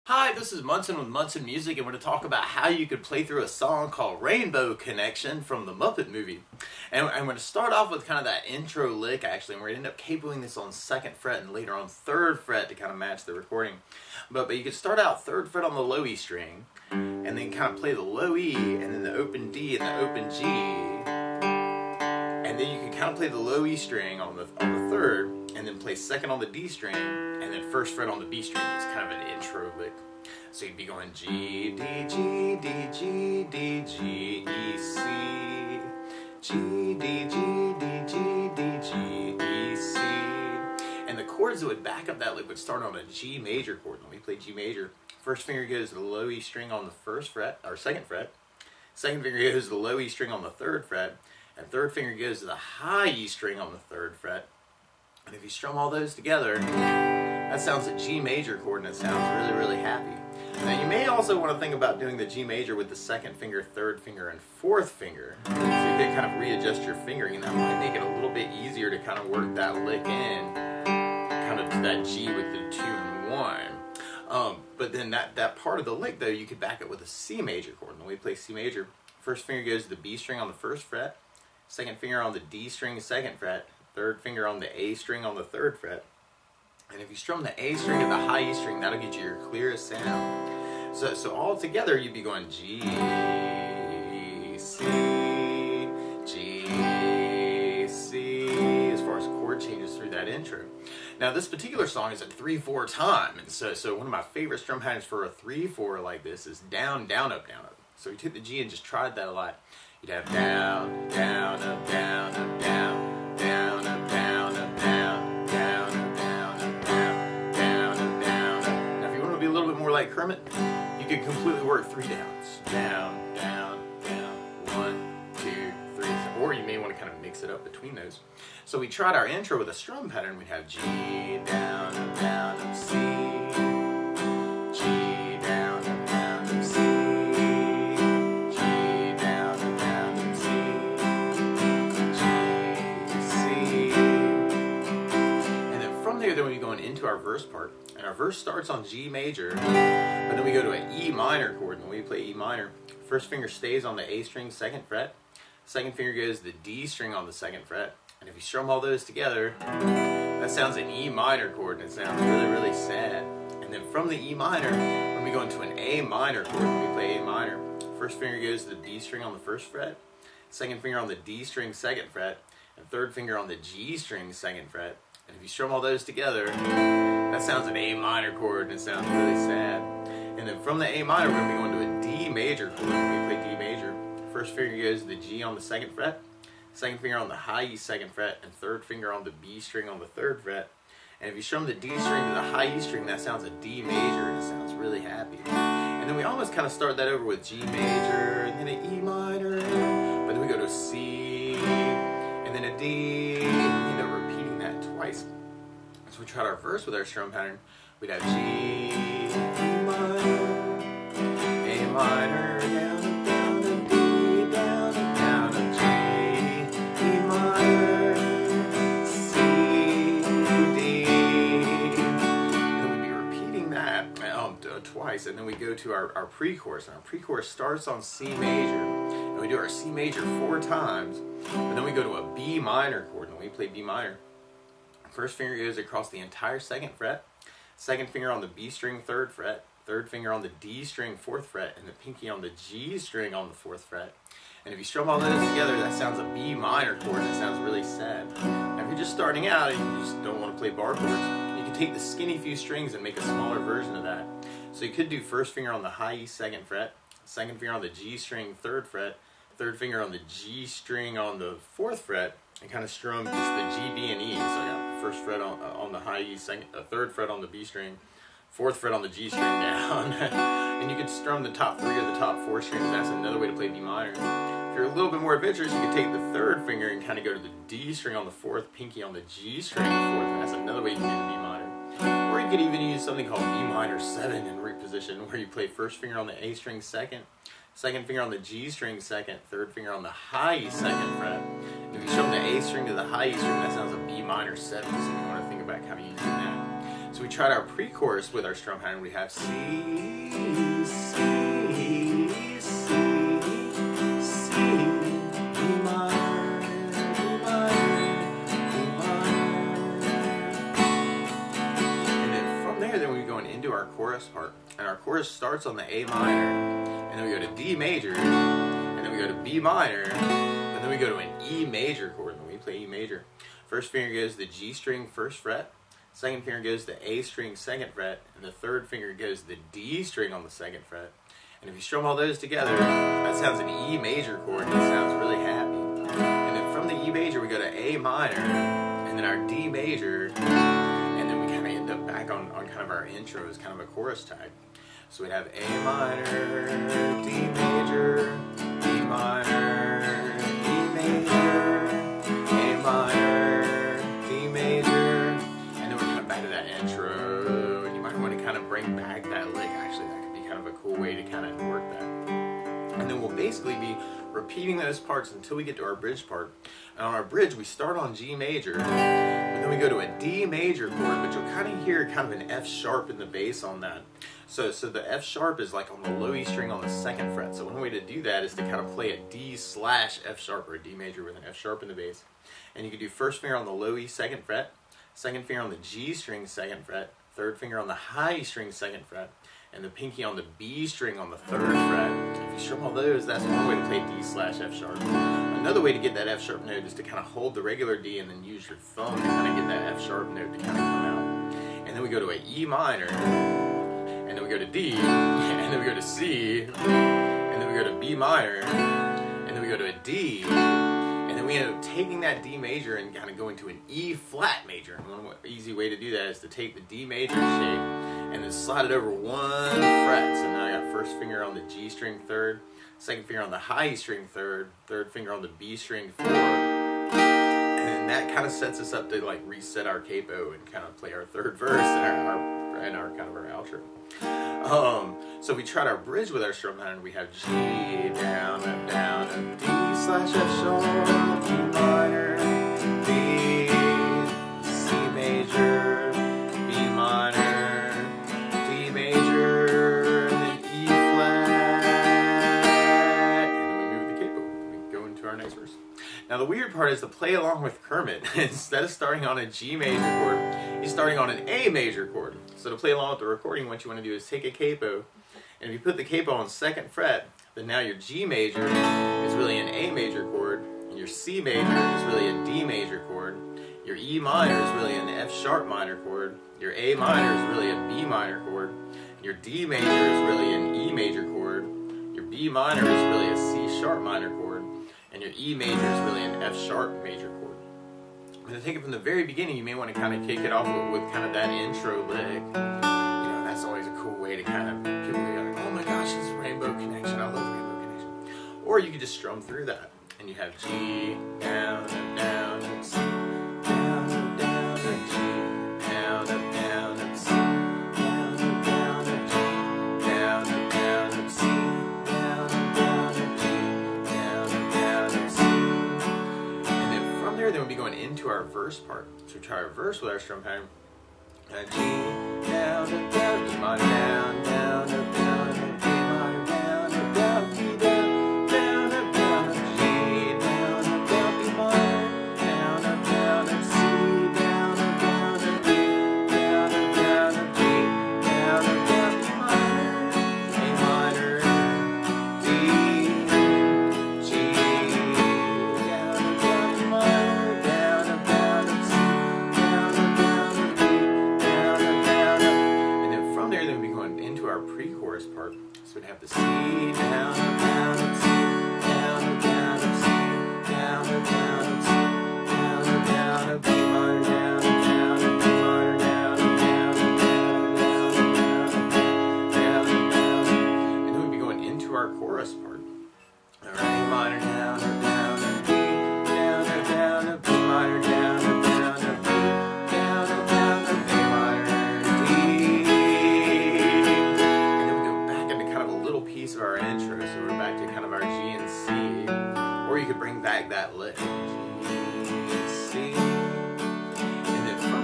Hi, this is Munson with Munson Music, and we're going to talk about how you could play through a song called Rainbow Connection from the Muppet movie. And I'm going to start off with kind of that intro lick, actually, and we're going to end up capoing this on 2nd fret and later on 3rd fret to kind of match the recording. But you could start out 3rd fret on the low E string, and then kind of play the low E, and then the open D and the open G. And then you can kind of play the low E string on the 3rd, and then play 2nd on the D string, and then 1st fret on the B string. It's kind of an intro lick. So you'd be going G, D, G, D, G, D, G, E, C, G, D, G, D, G, D, G, E, C. And the chords that would back up that lick would start on a G major chord. When we play G major, first finger goes to the low E string on the 1st fret, or 2nd fret. Second finger goes to the low E string on the 3rd fret. And 3rd finger goes to the high E string on the 3rd fret. And if you strum all those together, that sounds a G major chord, and it sounds really, really happy. Now you may also want to think about doing the G major with the 2nd finger, 3rd finger, and 4th finger. So you can kind of readjust your fingering, and that might make it a little bit easier to kind of work that lick in, kind of to that G with the 2 and 1. But then that part of the lick, though, you could back it with a C major chord. When we play C major, first finger goes to the B string on the 1st fret, 2nd finger on the D string, 2nd fret, 3rd finger on the A string on the 3rd fret. And if you strum the A string and the high E string, that'll get you your clearest sound. So all together, you'd be going G, C, G, C, as far as chord changes through that intro. Now this particular song is a 3/4 time, and so one of my favorite strum patterns for a 3/4 like this is down, down, up, down, up. So we took the G and just tried that a lot. You'd have down, down, up, down, up, down, down, up, down, up, down, down, up, down, up, down, down, up, down, up. Now if you want to be a little bit more like Kermit, you could completely work 3 downs. Down, down, down, 1, 2, 3. Or you may want to kind of mix it up between those. So we tried our intro with a strum pattern. We'd have G, down, up, C, G, down, up, C, G, down, up, C, G, C. And then from there, then we'll be going into our verse part. And our verse starts on G major, but then we go to an E minor chord. And when we play E minor, first finger stays on the A string, 2nd fret. 2nd finger goes to the D string on the 2nd fret. And if you strum all those together, that sounds an E minor chord, and it sounds really, really sad. And then from the E minor, when we go into an A minor chord, when we play A minor, first finger goes to the D string on the 1st fret, 2nd finger on the D string, 2nd fret, and 3rd finger on the G string, 2nd fret. And if you strum all those together, that sounds an A minor chord, and it sounds really sad. And then from the A minor, we're going to be going to a D major chord. When we play D major, first finger goes to the G on the 2nd fret, 2nd finger on the high E 2nd fret, and 3rd finger on the B string on the 3rd fret. And if you strum the D string to the high E string, that sounds a D major, and it sounds really happy. And then we almost kind of start that over with G major, and then an E minor, but then we go to a C, and then a D, and we end up repeating that twice. So we tried our verse with our strum pattern. We'd have G, E minor, A minor, down, down, D, down, down, G, E minor, C, D. And then we'd be repeating that twice, and then we go to our pre-chorus. And our pre-chorus starts on C major, and we do our C major 4 times, but then we go to a B minor chord. And when we play B minor, first finger goes across the entire 2nd fret, 2nd finger on the B string, 3rd fret, 3rd finger on the D string, 4th fret, and the pinky on the G string on the 4th fret. And if you strum all those together, that sounds a B minor chord, and it sounds really sad. Now if you're just starting out and you just don't want to play bar chords, you can take the skinny few strings and make a smaller version of that. So you could do first finger on the high E 2nd fret, 2nd finger on the G string, 3rd fret, 3rd finger on the G string on the 4th fret, and kind of strum just the G, B, and E. So I got 1st fret on the high E, 3rd fret on the B string, 4th fret on the G string down. And you could strum the top 3 or the top 4 strings. That's another way to play B minor. If you're a little bit more adventurous, you could take the 3rd finger and kind of go to the D string on the 4th, pinky on the G string on the 4th, and that's another way you can do the B minor. Or you could even use something called B minor 7 in reposition, where you play first finger on the A string 2nd, 2nd finger on the G string 2nd, 3rd finger on the high E 2nd fret. And if you strum the A string to the high E string, that sounds a B minor 7, so you want to think about kind of using that. So we tried our pre-chorus with our strum pattern. We have C, C, C, C, E minor, E minor, E minor. And then from there, then we're going into our chorus part. And our chorus starts on the A minor, and then we go to D major, and then we go to B minor, and then we go to an E major chord, and we play E major. First finger goes to the G string, first fret. Second finger goes to the A string, second fret, and the third finger goes to the D string on the second fret. And if you strum all those together, that sounds an E major chord, and it sounds really happy. And then from the E major, we go to A minor, and then our D major, and then we kind of end up back on kind of our intro as kind of a chorus tag. So we'd have A minor, D major, E minor, E major, A minor, D major, and then we're kind of back to that intro, and you might want to kind of bring back that lick. Actually, that could be kind of a cool way to kind of work that. And then we'll basically be repeating those parts until we get to our bridge part. And on our bridge, we start on G major, but then we go to a D major chord, but you'll kind of hear kind of an F sharp in the bass on that. So the F sharp is like on the low E string on the second fret. So one way to do that is to kind of play a D slash F sharp or a D major with an F sharp in the bass. And you can do first finger on the low E second fret, second finger on the G string second fret, third finger on the high E string second fret, and the pinky on the B string on the third fret. If you strum all those, that's one way to play D slash F sharp. Another way to get that F sharp note is to kind of hold the regular D and then use your thumb to kind of get that F sharp note to kind of come out. And then we go to a E minor, and then we go to D, and then we go to C, and then we go to B minor, and then we go to a D, and then we end up taking that D major and kind of going to an E flat major. And one easy way to do that is to take the D major shape and then slide it over one fret. So now I got first finger on the G string third, second finger on the high E string third, third finger on the B string fourth. And that kind of sets us up to like reset our capo and kind of play our third verse and our kind of our outro. So we tried our bridge with our strum pattern. We have G, down, up, D slash F sharp, E minor, B, C major, B minor, D major, and then E flat, and then we move the capo. We go into our next verse. Now the weird part is to play along with Kermit. Instead of starting on a G major chord, he's starting on an A major chord. So to play along with the recording, what you want to do is take a capo, and if you put the capo on second fret, then now your G major is really an A major chord, and your C major is really a D major chord, your E minor is really an F sharp minor chord, your A minor is really a B minor chord, your D major is really an E major chord, your B minor is really a C sharp minor chord, and your E major is really an F sharp major chord. And to take it from the very beginning, you may want to kind of kick it off with kind of that intro lick. You know, that's always a cool way to kind of, people go like, oh my gosh, this is Rainbow Connection, I love Rainbow Connection. Or you could just strum through that, and you have G, down, up, C, down, up, G, down, up, C, down, up, G, down, up, C, down, up, G, down, up, C. And then from there, then we'll be going into our verse part. So we try our verse with our strum pattern. G, down, E minor, down, up, D minor, down, D, down, up, G, down, E minor, down, up, C, down, up, D, down, up, G, down, E minor, A minor, D, G, down, E minor, down, C, down, D, down, and then from there, then we'll be going into our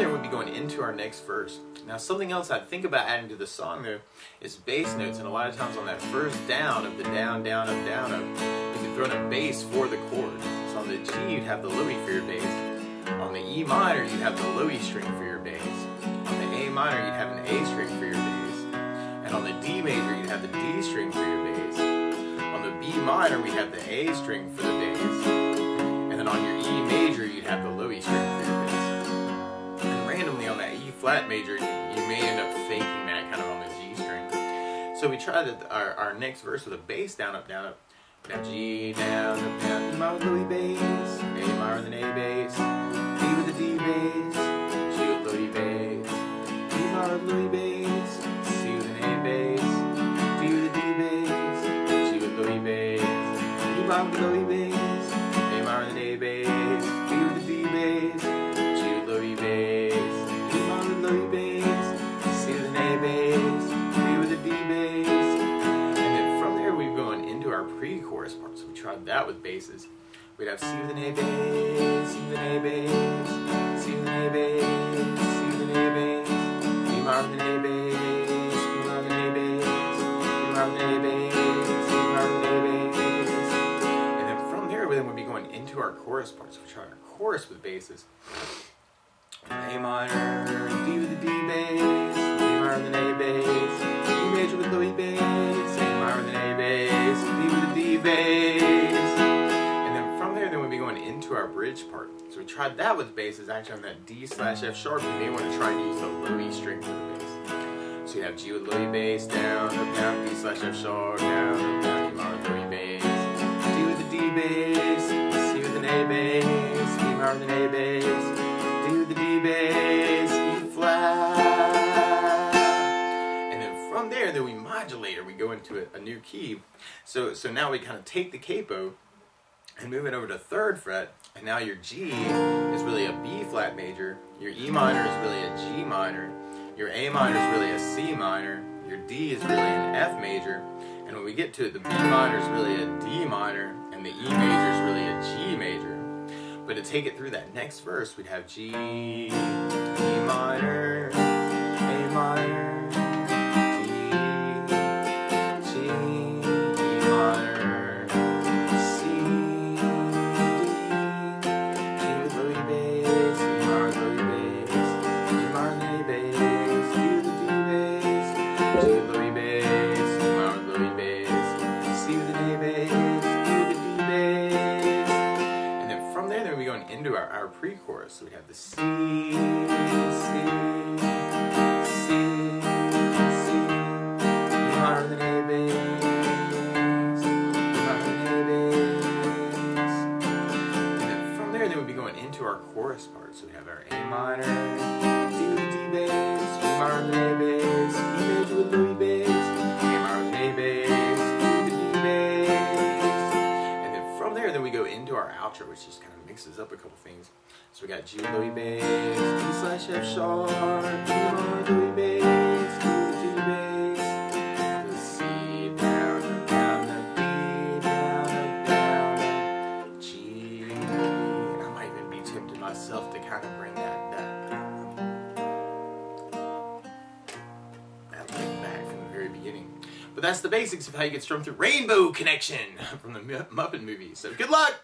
there we'll be going into our next verse. Now something else I'd think about adding to the song though is bass notes, and a lot of times on that first down of the down, down, up, down, up, you can throw in a bass for the chord. So on the G you'd have the low E for your bass. On the E minor you'd have the low E string for your bass. On the A minor you'd have an A string for your bass. And on the D major you'd have the D string for your bass. On the B minor we'd have the A string for the bass. And then on your E major you'd have the low E string for your bass. And randomly on that E flat major you may end up faking that kind of on the G string. So we try our next verse with a bass down, up, down, up. Now G down, up, down, E minor with low E bass, A minor with an A bass, D with a D bass, G with low E bass, E minor with low E bass, C with an A bass, D with a D bass, G with low E bass, E minor with low E bass, A minor with an A bass, D with a D bass, G with low E bass, E minor with low E bass, C with an A bass, D with a D bass. Our pre-chorus part, so we tried that with basses. We'd have C with an A bass, C with an A bass, C with an A bass, C with an A bass, E minor with an A bass, E minor with an A bass, E minor with an A bass, E minor with an A bass. And then from there, we'll be going into our chorus part. So we try our chorus with basses. A minor, D with a D bass, A minor with an A bass, E major with low E bass, A minor with an A bass, D with a D bass. And then from there, we'll be going into our bridge part. So we tried that with basses. Actually on that D slash F sharp, you may want to try and use the low E string for the bass. So you have G with low E bass, down, up, down, D slash F sharp, down, up, down, E minor with low E bass, D with a D bass, C with an A bass, E minor with an A bass, D with a D bass, E flat. And then from there, we modulate, or we go into a new key. So now we kind of take the capo and move it over to 3rd fret, and now your G is really a B flat major, your E minor is really a G minor, your A minor is really a C minor, your D is really an F major, and when we get to it, the B minor is really a D minor, and the E major is really a G major. But to take it through that next verse, we'd have G, E minor, A minor, into our pre-chorus. So we have the C, C, C, C, E minor with an A bass, E minor with an A bass. And then from there, we'll be going into our chorus part. So we have our A minor, D with a D bass, E minor with an A bass, E major with low E bass, A minor with an A bass, D with a D bass. And then from there, we go into our outro, which just kind of mixes up a couple things. So we got G with low E bass, D slash F sharp, E minor low E bass, D with a D bass, the C down, up, down, up, D down, up, down, up, G. And I might even be tempted myself to kind of bring that lick back from the very beginning. But that's the basics of how you get strummed through Rainbow Connection from the Muppet movie. So good luck!